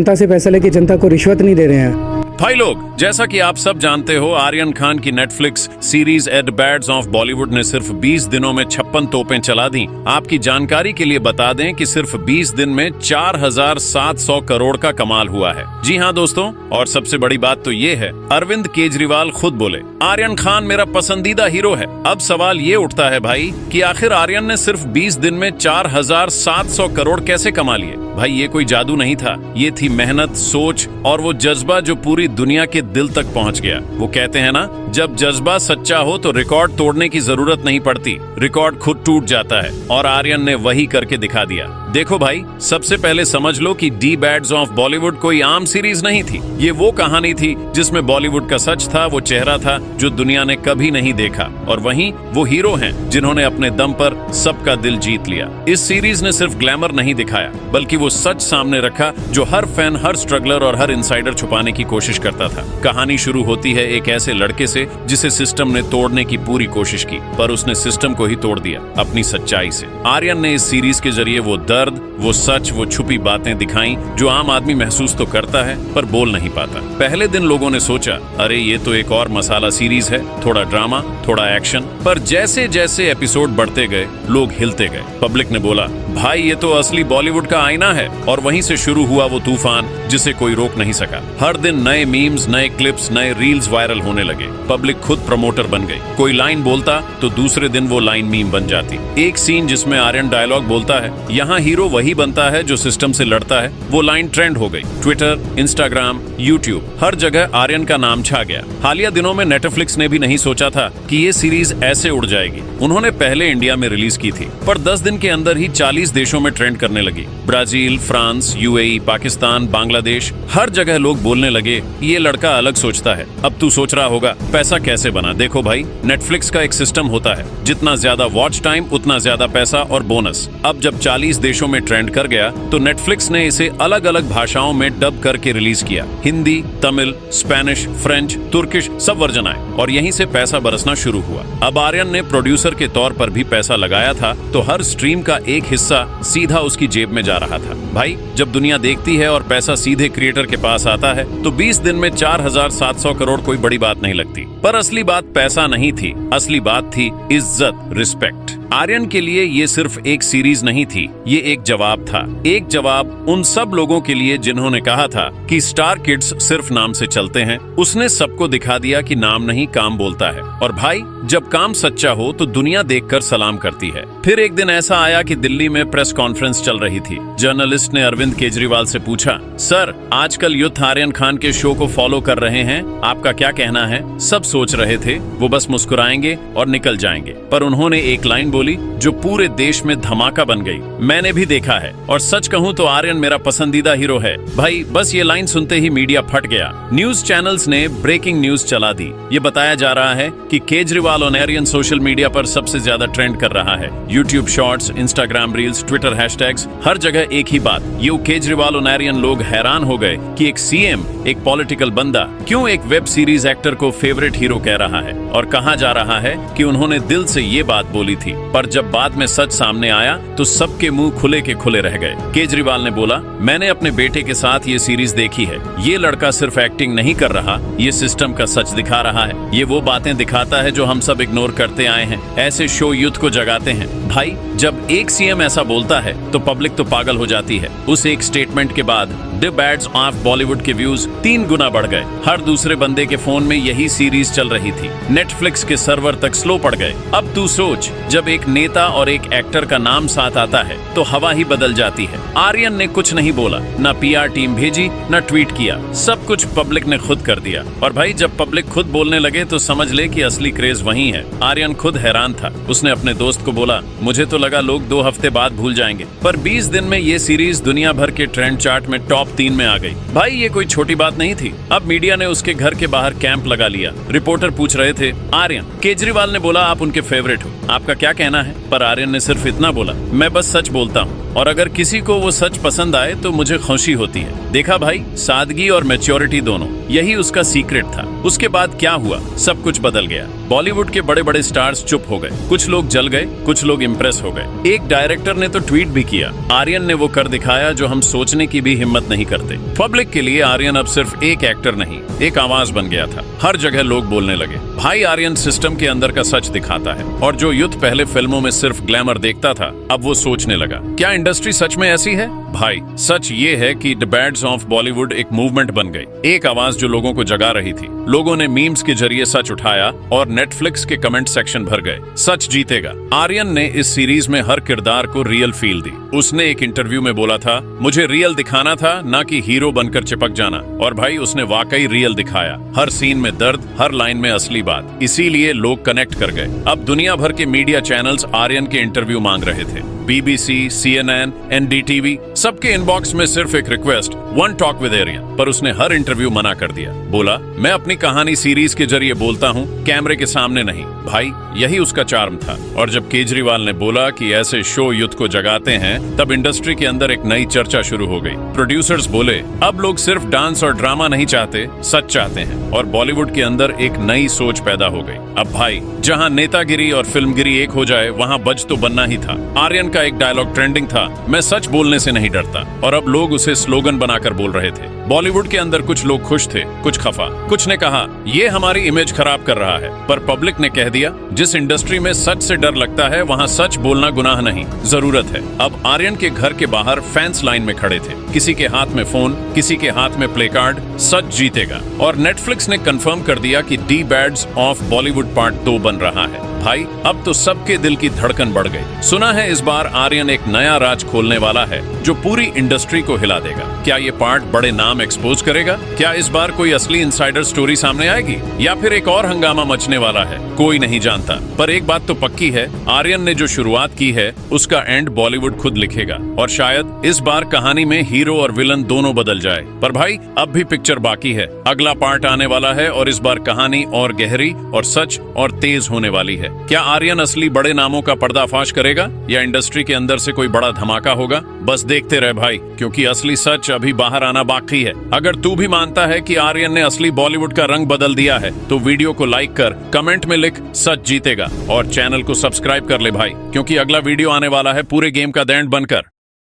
जनता से पैसा लेके जनता को रिश्वत नहीं दे रहे हैं। भाई लोग, जैसा कि आप सब जानते हो, आर्यन खान की नेटफ्लिक्स सीरीज एड बैड्स ऑफ बॉलीवुड ने सिर्फ 20 दिनों में 56 तोपें चला दी। आपकी जानकारी के लिए बता दें कि सिर्फ 20 दिन में 4700 करोड़ का कमाल हुआ है। जी हाँ दोस्तों, और सबसे बड़ी बात तो ये है, अरविंद केजरीवाल खुद बोले आर्यन खान मेरा पसंदीदा हीरो है। अब सवाल ये उठता है भाई कि आखिर आर्यन ने सिर्फ 20 दिन में 4700 करोड़ कैसे कमा लिए? भाई ये कोई जादू नहीं था, ये थी मेहनत, सोच और वो जज्बा जो पूरी दुनिया के दिल तक पहुंच गया। वो कहते हैं ना, जब जज्बा सच्चा हो तो रिकॉर्ड तोड़ने की जरूरत नहीं पड़ती, रिकॉर्ड खुद टूट जाता है। और आर्यन ने वही करके दिखा दिया। देखो भाई, सबसे पहले समझ लो कि डी बैड्स ऑफ बॉलीवुड कोई आम सीरीज नहीं थी। ये वो कहानी थी जिसमें बॉलीवुड का सच था, वो चेहरा था जो दुनिया ने कभी नहीं देखा, और वहीं वो हीरो हैं जिन्होंने अपने दम पर सबका दिल जीत लिया। इस सीरीज ने सिर्फ ग्लैमर नहीं दिखाया, बल्कि वो सच सामने रखा जो हर फैन, हर स्ट्रगलर और हर इनसाइडर छुपाने की कोशिश करता था। कहानी शुरू होती है एक ऐसे लड़के से जिसे सिस्टम ने तोड़ने की पूरी कोशिश की, पर उसने सिस्टम को ही तोड़ दिया अपनी सच्चाई से। आर्यन ने इस सीरीज के जरिए वो दर्द, वो सच, वो छुपी बातें दिखाई जो आम आदमी महसूस तो करता है पर बोल नहीं पाता। पहले दिन लोगों ने सोचा, अरे ये तो एक और मसाला सीरीज है, थोड़ा ड्रामा, थोड़ा एक्शन। पर जैसे जैसे एपिसोड बढ़ते गए, लोग हिलते गए। पब्लिक ने बोला, भाई ये तो असली बॉलीवुड का आईना है। और वहीं से शुरू हुआ वो तूफान जिसे कोई रोक नहीं सका। हर दिन नए मीम्स, नए क्लिप्स, नए रील्स वायरल होने लगे। पब्लिक खुद प्रमोटर बन गई। कोई लाइन बोलता तो दूसरे दिन वो लाइन मीम बन जाती। एक सीन जिसमें आर्यन डायलॉग बोलता है, यहाँ हीरो वही बनता है जो सिस्टम से लड़ता है, वो लाइन ट्रेंड हो गई। ट्विटर, इंस्टाग्राम, यूट्यूब, हर जगह आर्यन का नाम छा गया। हालिया दिनों में नेटफ्लिक्स ने भी नहीं सोचा था कि ये सीरीज ऐसे उड़ जाएगी। उन्होंने पहले इंडिया में रिलीज की थी, पर 10 दिन के अंदर ही 40 देशों में ट्रेंड करने लगी। Brazil, France, UAE, Pakistan, Bangladesh, हर जगह लोग बोलने लगे ये लड़का अलग सोचता है। अब तू सोच रहा होगा पैसा कैसे बना। देखो भाई, नेटफ्लिक्स का एक सिस्टम होता है, जितना ज्यादा वॉच टाइम उतना ज्यादा पैसा और बोनस। अब जब 40 देशों में ट्रेंड कर गया तो नेटफ्लिक्स ने इसे अलग अलग भाषाओं में डब करके रिलीज किया। Hindi, Tamil, Spanish, French, Turkish, सब वर्जन आए और यहीं से पैसा बरसना शुरू हुआ। अब आर्यन ने प्रोड्यूसर के तौर पर भी पैसा लगाया था, तो हर स्ट्रीम का एक हिस्सा सीधा उसकी जेब में जा रहा था। भाई, जब दुनिया देखती है और पैसा सीधे क्रिएटर के पास आता है तो 20 दिन में 4700 करोड़ कोई बड़ी बात नहीं लगती। पर असली बात पैसा नहीं थी, असली बात थी इज्जत, रिस्पेक्ट। आर्यन के लिए ये सिर्फ एक सीरीज नहीं थी, ये एक जवाब था। एक जवाब उन सब लोगों के लिए जिन्होंने कहा था कि स्टार किड्स सिर्फ नाम से चलते हैं। उसने सबको दिखा दिया कि नाम नहीं, काम बोलता है। और भाई, जब काम सच्चा हो तो दुनिया देखकर सलाम करती है। फिर एक दिन ऐसा आया कि दिल्ली में प्रेस कॉन्फ्रेंस चल रही थी। जर्नलिस्ट ने अरविंद केजरीवाल से पूछा, सर आजकल यूथ आर्यन खान के शो को फॉलो कर रहे हैं, आपका क्या कहना है? सब सोच रहे थे वो बस मुस्कुराएंगे और निकल जाएंगे, पर उन्होंने एक लाइन बोली जो पूरे देश में धमाका बन गई। मैंने भी देखा है और सच कहूं तो आर्यन मेरा पसंदीदा हीरो है। भाई, बस ये लाइन सुनते ही मीडिया फट गया। न्यूज चैनल्स ने ब्रेकिंग न्यूज चला दी। ये बताया जा रहा है कि केजरीवाल और आर्यन सोशल मीडिया पर सबसे ज्यादा ट्रेंड कर रहा है। YouTube shorts, Instagram reels, Twitter hashtags, हर जगह एक ही बात। ये केजरीवाल और आर्यन लोग हैरान हो गए कि एक सीएम, एक पॉलिटिकल बंदा क्यों एक वेब सीरीज एक्टर को फेवरेट हीरो कह रहा है। और कहा जा रहा है कि उन्होंने दिल से ये बात बोली थी, पर जब बाद में सच सामने आया तो सबके मुंह खुले के खुले रह गए। केजरीवाल ने बोला, मैंने अपने बेटे के साथ ये सीरीज देखी है। ये लड़का सिर्फ एक्टिंग नहीं कर रहा, ये सिस्टम का सच दिखा रहा है। ये वो बातें दिखाता है जो हम सब इग्नोर करते आए हैं। ऐसे शो यूथ को जगाते हैं। भाई, जब एक सीएम ऐसा बोलता है तो पब्लिक तो पागल हो जाती है। उस एक स्टेटमेंट के बाद द बैड्स ऑफ बॉलीवुड के व्यूज 3 गुना बढ़ गए। हर दूसरे बंदे के फोन में यही सीरीज चल रही थी। नेटफ्लिक्स के सर्वर तक स्लो पड़ गए। अब तू सोच, जब एक नेता और एक एक्टर का नाम साथ आता है तो हवा ही बदल जाती है। आर्यन ने कुछ नहीं बोला, ना पीआर टीम भेजी, ना ट्वीट किया, सब कुछ पब्लिक ने खुद कर दिया। और भाई, जब पब्लिक खुद बोलने लगे तो समझ ले कि असली क्रेज वही है। आर्यन खुद हैरान था। उसने अपने दोस्त को बोला, मुझे तो लगा लोग 2 हफ्ते बाद भूल जाएंगे, पर 20 दिन में ये सीरीज दुनिया भर के ट्रेंड चार्ट में टॉप 3 में आ गई। भाई, ये कोई छोटी बात नहीं थी। अब मीडिया ने उसके घर के बाहर कैंप लगा लिया। रिपोर्टर पूछ रहे थे, आर्यन, केजरीवाल ने बोला आप उनके फेवरेट हो, आपका क्या कहना है? पर आर्यन ने सिर्फ इतना बोला, मैं बस सच बोलता हूँ। और अगर किसी को वो सच पसंद आए तो मुझे खुशी होती है। देखा भाई, सादगी और मैच्योरिटी दोनों, यही उसका सीक्रेट था। उसके बाद क्या हुआ, सब कुछ बदल गया। बॉलीवुड के बड़े बड़े स्टार्स चुप हो गए, कुछ लोग जल गए, कुछ लोग इंप्रेस हो गए। एक डायरेक्टर ने तो ट्वीट भी किया, आर्यन ने वो कर दिखाया जो हम सोचने की भी हिम्मत नहीं करते। पब्लिक के लिए आर्यन अब सिर्फ एक एक्टर नहीं, एक आवाज बन गया था। हर जगह लोग बोलने लगे, भाई आर्यन सिस्टम के अंदर का सच दिखाता है। और जो युद्ध पहले फिल्मों में सिर्फ ग्लैमर देखता था, अब वो सोचने लगा, क्या इंडस्ट्री सच में ऐसी है? भाई सच ये है कि द बैड्स ऑफ बॉलीवुड एक मूवमेंट बन गई, एक आवाज जो लोगों को जगा रही थी। लोगों ने मीम्स के जरिए सच उठाया और नेटफ्लिक्स के कमेंट सेक्शन भर गए। सच जीतेगा। आर्यन ने इस सीरीज में हर किरदार को रियल फील दी। उसने एक इंटरव्यू में बोला था, मुझे रियल दिखाना था, ना कि हीरो बनकर चिपक जाना। और भाई उसने वाकई रियल दिखाया, हर सीन में दर्द, हर लाइन में असली बात। इसीलिए लोग कनेक्ट कर गए। अब दुनिया भर के मीडिया चैनल्स आर्यन के इंटरव्यू मांग रहे थे। BBC, CNN, NDTV, सबके इनबॉक्स में सिर्फ एक request, one talk with Aryan. पर उसने हर इंटरव्यू मना कर दिया। बोला, मैं अपनी कहानी सीरीज के जरिए बोलता हूँ, कैमरे के सामने नहीं। भाई यही उसका चार्म था। और जब केजरीवाल ने बोला कि ऐसे शो युद्ध को जगाते हैं, तब इंडस्ट्री के अंदर एक नई चर्चा शुरू हो गई। प्रोड्यूसर्स बोले, अब लोग सिर्फ डांस और ड्रामा नहीं चाहते, सच चाहते हैं। और बॉलीवुड के अंदर एक नई सोच पैदा हो गई। अब भाई जहाँ नेतागिरी और फिल्मगिरी एक हो जाए, वहाँ बज तो बनना ही था। आर्यन का एक डायलॉग ट्रेंडिंग था, मैं सच बोलने से नहीं डरता। और अब लोग उसे स्लोगन बनाकर बोल रहे थे। बॉलीवुड के अंदर कुछ लोग खुश थे, कुछ खफा। कुछ ने कहा, ये हमारी इमेज खराब कर रहा है। पर पब्लिक ने कह दिया, जिस इंडस्ट्री में सच से डर लगता है, वहाँ सच बोलना गुनाह नहीं, जरूरत है। अब आर्यन के घर के बाहर फैंस लाइन में खड़े थे, किसी के हाथ में फोन, किसी के हाथ में प्ले कार्ड। सच जीतेगा। और नेटफ्लिक्स ने कंफर्म कर दिया कि दी बैड्स ऑफ बॉलीवुड पार्ट 2 बन रहा है। भाई अब तो सबके दिल की धड़कन बढ़ गई। सुना है इस बार आर्यन एक नया राज खोलने वाला है, जो पूरी इंडस्ट्री को हिला देगा। क्या ये पार्ट बड़े नाम एक्सपोज करेगा? क्या इस बार कोई असली इनसाइडर स्टोरी सामने आएगी, या फिर एक और हंगामा मचने वाला है? कोई नहीं जानता। पर एक बात तो पक्की है, आर्यन ने जो शुरुआत की है, उसका एंड बॉलीवुड खुद लिखेगा। और शायद इस बार कहानी में हीरो और विलन दोनों बदल जाए। पर भाई अब भी पिक्चर बाकी है। अगला पार्ट आने वाला है और इस बार कहानी और गहरी और सच और तेज होने वाली है। क्या आर्यन असली बड़े नामों का पर्दाफाश करेगा, या इंडस्ट्री के अंदर से कोई बड़ा धमाका होगा? बस देखते रहे भाई, क्योंकि असली सच अभी बाहर आना बाकी है। अगर तू भी मानता है कि आर्यन ने असली बॉलीवुड का रंग बदल दिया है, तो वीडियो को लाइक कर, कमेंट में लिख सच जीतेगा, और चैनल को सब्सक्राइब कर ले भाई, क्योंकि अगला वीडियो आने वाला है पूरे गेम का दैंड बनकर।